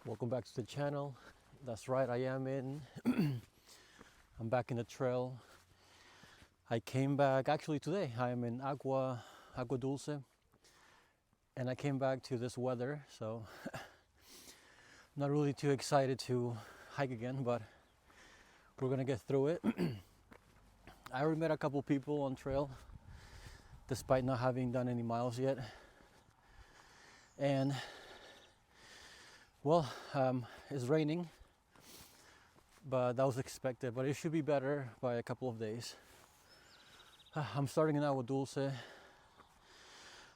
Welcome back to the channel. That's right, I am in. I'm back in the trail. I came back actually today. I am in Agua Dulce, and I came back to this weather, so not really too excited to hike again, but we're gonna get through it. I already met a couple people on trail, despite not having done any miles yet, and well, it's raining, but that was expected, but it should be better by a couple of days. I'm starting in Agua Dulce,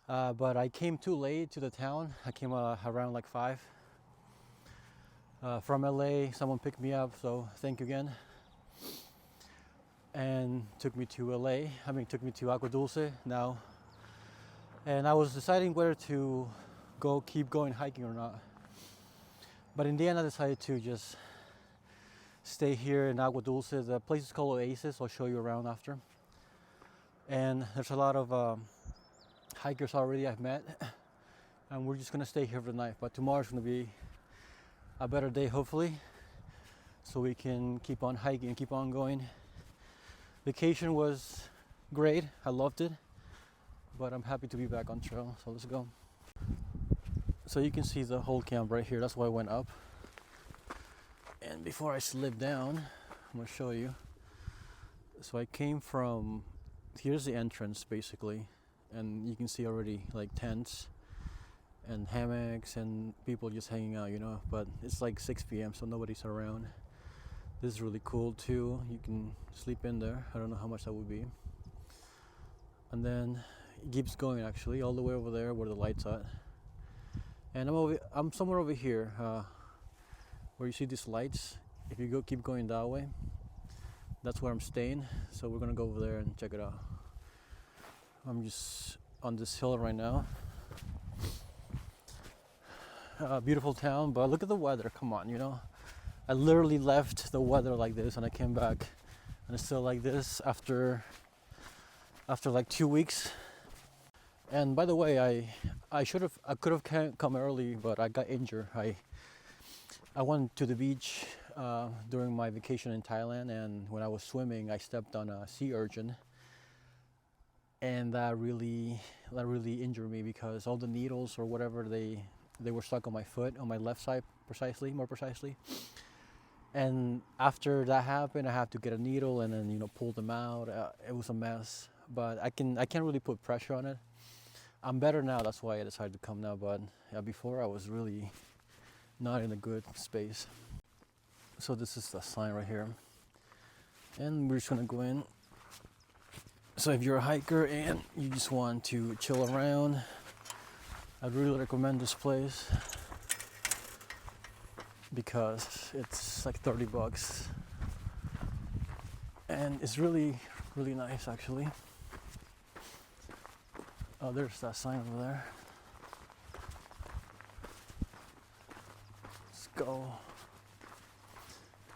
but I came too late to the town. I came around like 5. From LA, someone picked me up, so thank you again. And took me to took me to Agua Dulce now. And I was deciding whether to keep going hiking or not. But in the end, I decided to just stay here in Agua Dulce. The place is called Oasis. I'll show you around after. And there's a lot of hikers already I've met. And we're just gonna stay here for the night. But tomorrow's gonna be a better day, hopefully. So we can keep on hiking and keep on going. Vacation was great. I loved it. But I'm happy to be back on trail. So let's go. So you can see the whole camp right here. That's why I went up. And before I slip down, I'm gonna show you. So I came from, here's the entrance basically. And you can see already like tents and hammocks and people just hanging out, you know. But it's like 6 p.m. so nobody's around. This is really cool too. You can sleep in there. I don't know how much that would be. And then it keeps going actually all the way over there where the light's at. And I'm somewhere over here where you see these lights. If you keep going that way, that's where I'm staying. So we're gonna go over there and check it out. I'm just on this hill right now. Beautiful town, but look at the weather. Come on, you know. I literally left the weather like this, and I came back, and it's still like this after like 2 weeks. And by the way, I could have come early, but I got injured. I went to the beach during my vacation in Thailand, and when I was swimming, I stepped on a sea urchin, and that really injured me because all the needles or whatever they were stuck on my foot, on my left side more precisely. And after that happened, I had to get a needle and then pull them out. It was a mess, but I can't really put pressure on it. I'm better now, that's why I decided to come now, but before I was really not in a good space. So this is the sign right here. And we're just gonna go in. So if you're a hiker and you just want to chill around, I'd really recommend this place because it's like $30 and it's really nice actually. Oh, there's that sign over there. Let's go.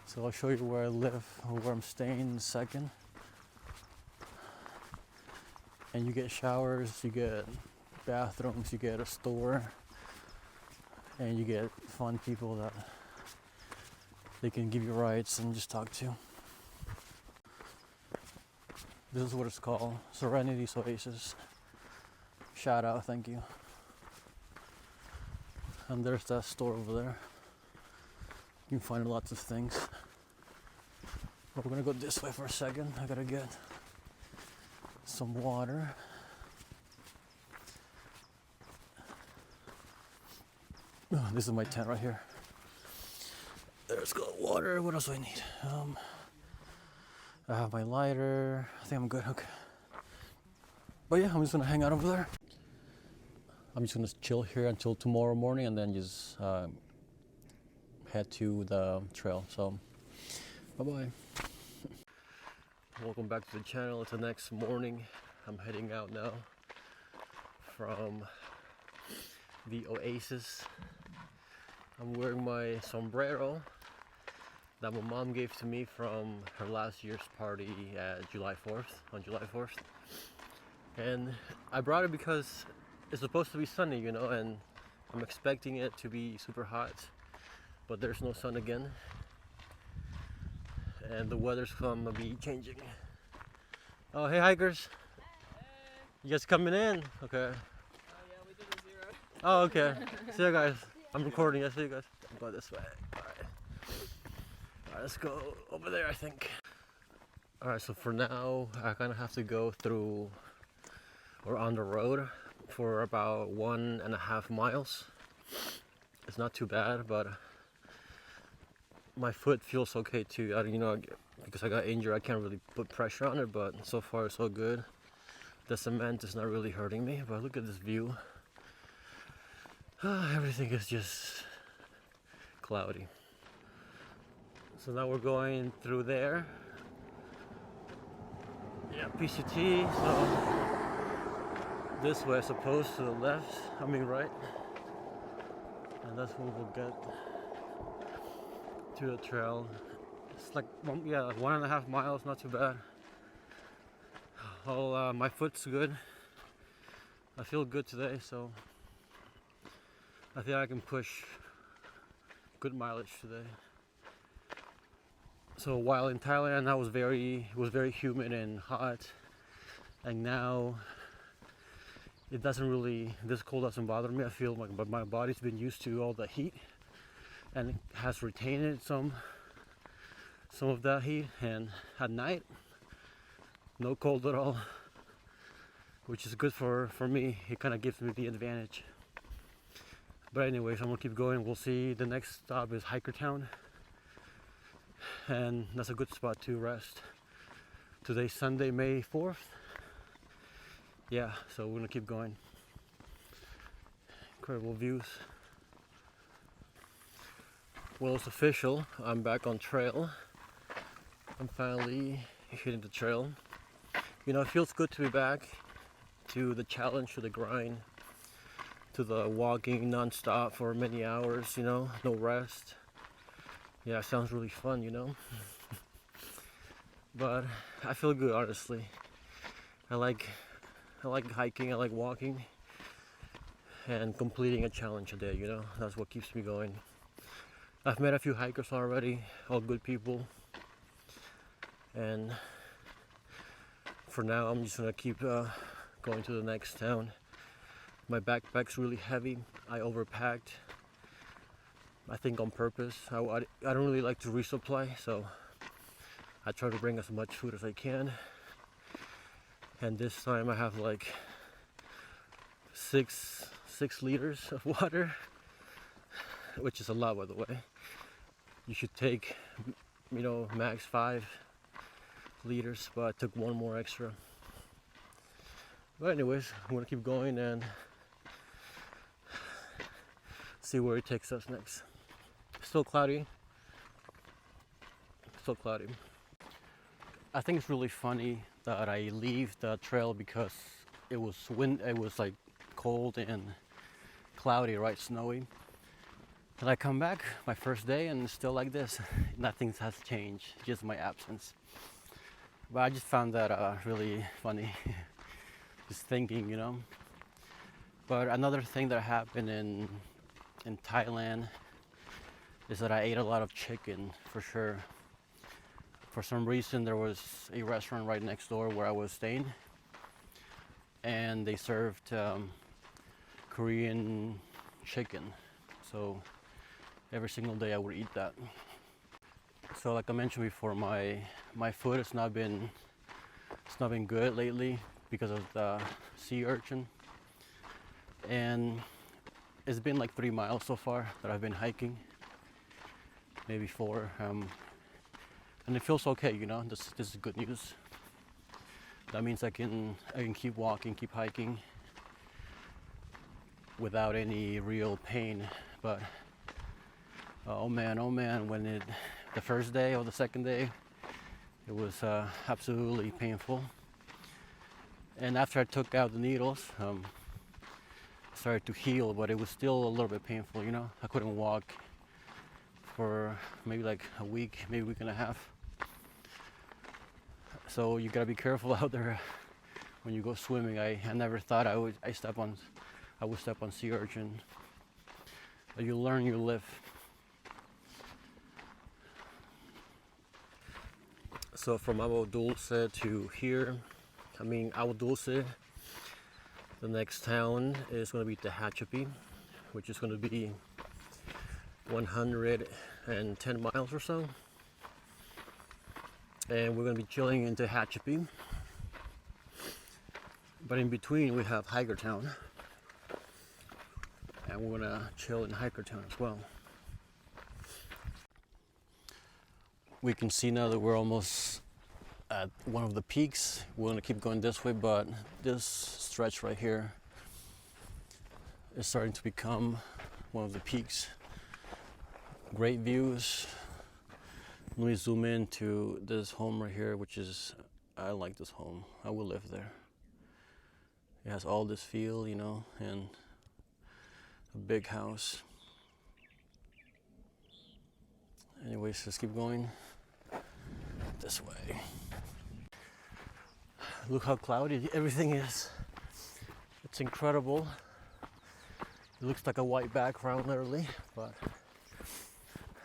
So I'll show you where I live or where I'm staying in a second. And you get showers, you get bathrooms, you get a store, and you get fun people that they can give you rides and just talk to. This is what it's called, Serenity's Oasis. Shout out, thank you. And there's that store over there. You can find lots of things. But we're gonna go this way for a second. I gotta get some water. Oh, this is my tent right here. There's got water. What else do I need? I have my lighter. I think I'm good. Okay. But yeah, I'm just gonna hang out over there. I'm just gonna chill here until tomorrow morning and then just head to the trail. So, bye-bye. Welcome back to the channel. It's the next morning. I'm heading out now from the Oasis. I'm wearing my sombrero that my mom gave to me from her last year's party at on July 4th. And I brought it because it's supposed to be sunny, and I'm expecting it to be super hot. but there's no sun again, and the weather's gonna be changing. Oh, hey hikers. You guys coming in? Okay. Oh yeah, we did a 0. Oh, okay. See you guys. I'm recording. I see you guys. I'm going this way. Alright. Alright, let's go over there, I think. Alright, so for now, I kind of have to go through or on the road for about 1.5 miles. It's not too bad, but my foot feels okay too. You know, because I got injured, I can't really put pressure on it, but so far so good. The cement is not really hurting me, but look at this view. Everything is just cloudy. So now we're going through there. Yeah, PCT, so this way, I suppose, to the left, I mean right. And that's when we'll get to the trail. It's like, like 1.5 miles, not too bad. My foot's good. I feel good today, so I think I can push good mileage today. So while in Thailand, it was very humid and hot, and now it doesn't really, this cold doesn't bother me. I feel like, but my body's been used to all the heat, and it has retained some of that heat. And at night, no cold at all, which is good for me. It kind of gives me the advantage. But anyways, I'm gonna keep going. We'll see. The next stop is Hikertown, and that's a good spot to rest. Today's Sunday, May 4th. Yeah, so we're gonna keep going. Incredible views. Well, it's official. I'm back on trail. I'm finally hitting the trail. You know, it feels good to be back to the challenge, to the grind, to the walking non-stop for many hours, you know, no rest. Yeah, it sounds really fun, you know. But I feel good, honestly. I like hiking, I like walking, and completing a challenge a day, you know. That's what keeps me going. I've met a few hikers already, all good people. And for now, I'm just gonna keep going to the next town. My backpack's really heavy. I overpacked, I think on purpose. I don't really like to resupply, so I try to bring as much food as I can. And this time I have like 6 liters of water, which is a lot, by the way. You should take, you know, max 5 liters, but I took 1 more extra. But anyways, I'm gonna keep going and see where it takes us next. Still cloudy. Still cloudy. I think it's really funny that I leave the trail because it was like cold and cloudy, right? Snowy. And I come back my first day and it's still like this. Nothing has changed, just my absence. But I just found that really funny. Just thinking, you know. But another thing that happened in Thailand is that I ate a lot of chicken, for sure. For some reason, there was a restaurant right next door where I was staying, and they served Korean chicken. So every single day I would eat that. So like I mentioned before, my foot has not been good lately because of the sea urchin, and it's been like 3 miles so far that I've been hiking, maybe 4. And it feels okay, you know. This is good news. That means I can keep walking, keep hiking without any real pain. But oh man, when the first day or the second day, it was absolutely painful. And after I took out the needles, it started to heal, but it was still a little bit painful, you know. I couldn't walk for maybe like a week, maybe a week and a half. So you gotta be careful out there when you go swimming. I never thought I would step on sea urchin. But you learn, you live. So from Agua Dulce to here, Agua Dulce, the next town is going to be Cashapp, which is going to be 110 miles or so. And we're going to be chilling into Cashapp. But in between we have Hikertown. And we're going to chill in Hikertown as well. We can see now that we're almost at one of the peaks. We're going to keep going this way, but this stretch right here is starting to become one of the peaks. Great views. Let me zoom in to this home right here, which is, I like this home. I will live there. It has all this feel, you know, and a big house. Anyways, let's keep going this way. Look how cloudy everything is. It's incredible. It looks like a white background literally, but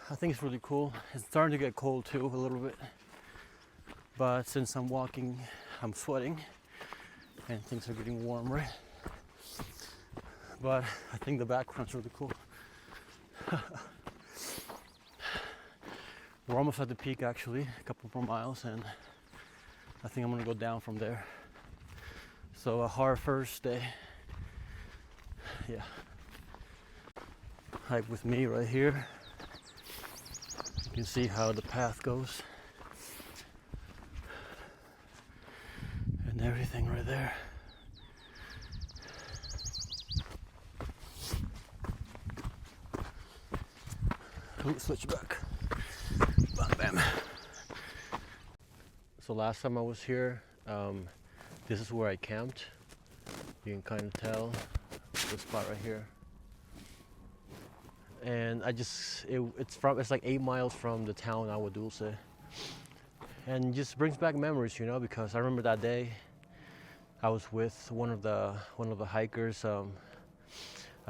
I think it's really cool. It's starting to get cold too a little bit, but since I'm walking, I'm sweating and things are getting warmer. But I think the background's really cool. We're almost at the peak actually, a couple more miles, and I think I'm gonna go down from there. So a hard first day. Yeah. Hike with me right here. You can see how the path goes. And everything right there. Ooh, switch back. Bam, bam. So last time I was here, this is where I camped. You can kind of tell this spot right here. And it's like 8 miles from the town Agua Dulce. And just brings back memories, you know, because I remember that day I was with one of the hikers, a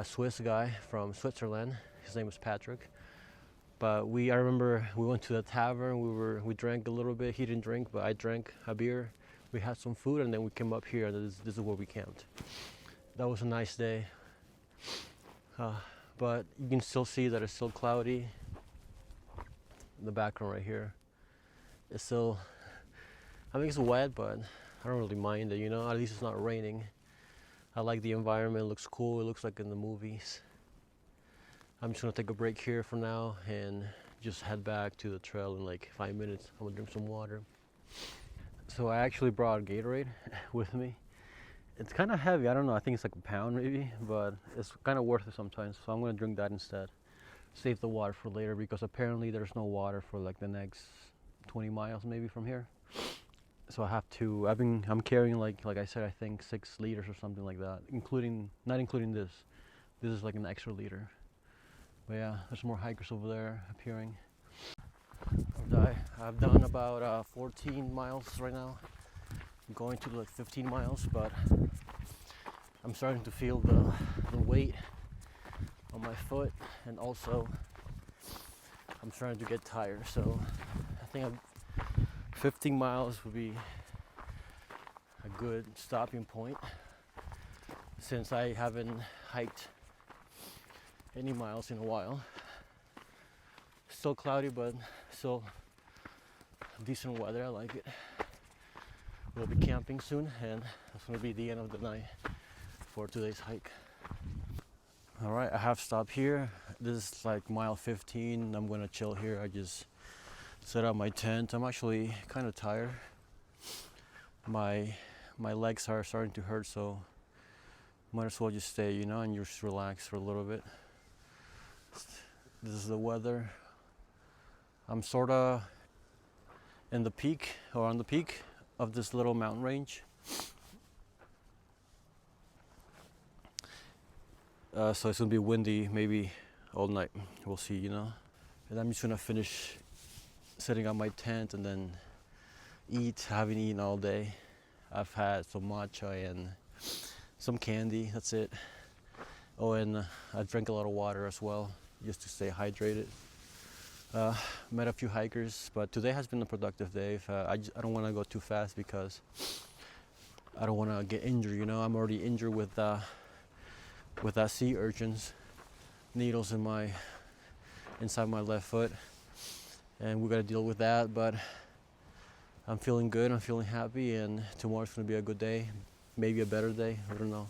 Swiss guy from Switzerland. His name was Patrick. But I remember we went to the tavern, we drank a little bit. He didn't drink, but I drank a beer. We had some food, and then we came up here, and this is where we camped. That was a nice day. But you can still see that it's still cloudy. The background right here. It's still, I think it's wet, but I don't really mind it, you know, at least it's not raining. I like the environment, it looks cool, it looks like in the movies. I'm just gonna take a break here for now and just head back to the trail in like 5 minutes. I'm gonna drink some water. So I actually brought Gatorade with me. It's kind of heavy, I don't know, I think it's like a pound maybe, but it's kind of worth it sometimes. So I'm gonna drink that instead. Save the water for later because apparently there's no water for like the next 20 miles maybe from here. So I have to, I'm carrying like I said, I think 6 liters or something like that, not including this. This is like an extra liter. But yeah, there's more hikers over there appearing. I've done about 14 miles right now. I'm going to like 15 miles, but I'm starting to feel the weight on my foot, and also I'm starting to get tired. So I think 15 miles would be a good stopping point since I haven't hiked any miles in a while. Still cloudy, but still decent weather. I like it. We'll be camping soon, and that's going to be the end of the night for today's hike. All right, I have stopped here. This is like mile 15. I'm going to chill here. I just set up my tent. I'm actually kind of tired. My legs are starting to hurt, so might as well just stay, you know, and just relax for a little bit. This is the weather. I'm sort of in the peak, or on the peak of this little mountain range. So it's gonna be windy maybe all night. We'll see, you know. And I'm just gonna finish setting up my tent and then eat. I haven't eaten all day. I've had some matcha and some candy, that's it. Oh, and I drank a lot of water as well, just to stay hydrated. Uh, Met a few hikers, but today has been a productive day. I don't want to go too fast because I don't want to get injured. You know, I'm already injured with that sea urchins needles inside my left foot, and we got to deal with that. But I'm feeling good. I'm feeling happy, and tomorrow's gonna be a good day, maybe a better day. I don't know.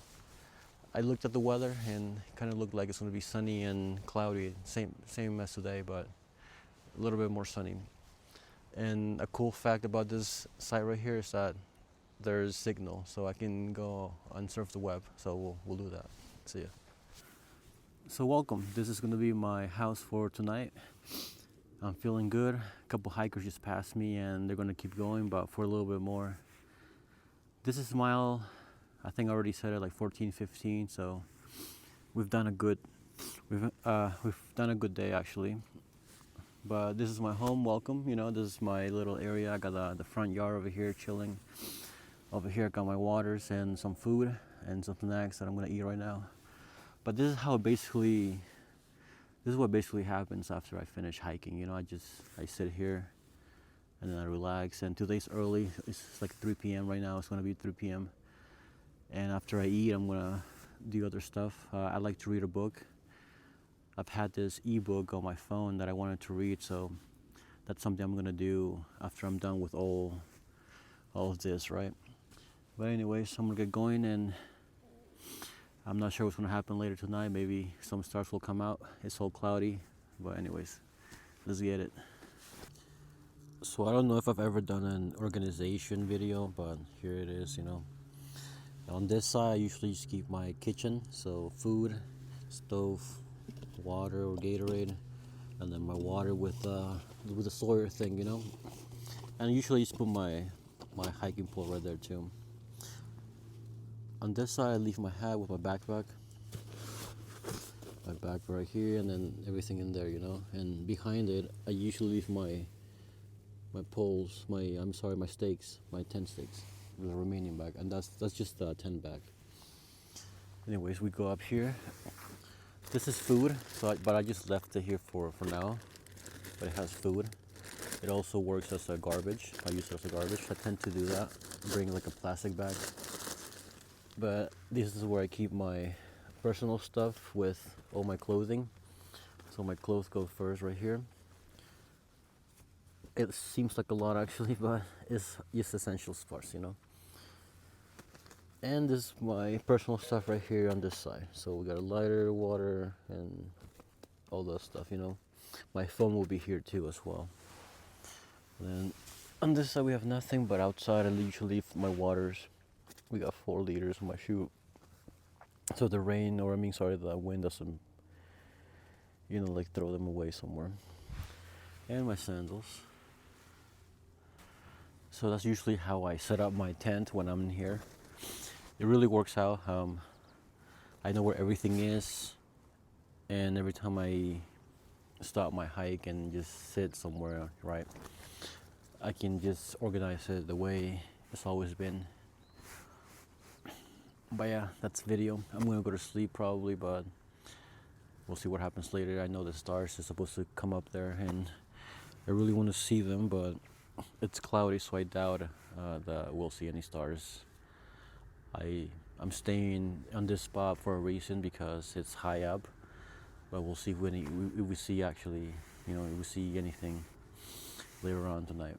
I looked at the weather and it kind of looked like it's gonna be sunny and cloudy, same as today, but a little bit more sunny. And a cool fact about this site right here is that there's signal, so I can go and surf the web. So we'll do that. See ya. So welcome. This is gonna be my house for tonight. I'm feeling good. A couple hikers just passed me and they're gonna keep going, but for a little bit more. This is mile, I think I already said it, like 14, 15. So we've done a good day actually. But this is my home. Welcome. You know, this is my little area. I got the front yard over here chilling. Over here I got my waters and some food and some snacks that I'm gonna eat right now. But this is what basically happens after I finish hiking. You know, I sit here and then I relax. And today's early. It's like 3 p.m. right now. It's gonna be 3 p.m. And after I eat, I'm gonna do other stuff. I like to read a book. I've had this ebook on my phone that I wanted to read, so that's something I'm gonna do after I'm done with all of this, right? But anyways, I'm gonna get going, and I'm not sure what's gonna happen later tonight. Maybe some stars will come out. It's all cloudy, but anyways, let's get it. So I don't know if I've ever done an organization video, but here it is, you know. On this side, I usually just keep my kitchen, so food, stove, water or Gatorade, and then my water with the Sawyer thing, you know. And I usually just put my hiking pole right there too. On this side, I leave my hat with my backpack right here, and then everything in there, you know. And behind it, I usually leave my poles, my stakes, my 10 stakes, the remaining bag, and that's just 10 bag. Anyways, we go up here. This is food, but I just left it here for now. But it has food. It also works as a garbage. I use it as a garbage. I tend to do that. Bring like a plastic bag. But this is where I keep my personal stuff with all my clothing. So my clothes go first right here. It seems like a lot actually, but it's just essential parts, you know. And this is my personal stuff right here on this side. So we got a lighter, water, and all that stuff, you know. My phone will be here too as well. And then on this side we have nothing, but outside I usually leave my waters. We got 4 liters in my shoe. So the wind doesn't, you know, like throw them away somewhere. And my sandals. So that's usually how I set up my tent when I'm in here. It really works out. I know where everything is, and every time I stop my hike and just sit somewhere, right, I can just organize it the way it's always been. But yeah, that's video. I'm gonna go to sleep probably, but we'll see what happens later. I know the stars are supposed to come up there, and I really want to see them, but it's cloudy, so I doubt that we'll see any stars. I'm staying on this spot for a reason because it's high up, but we'll see if we see actually, you know, if we see anything later on tonight.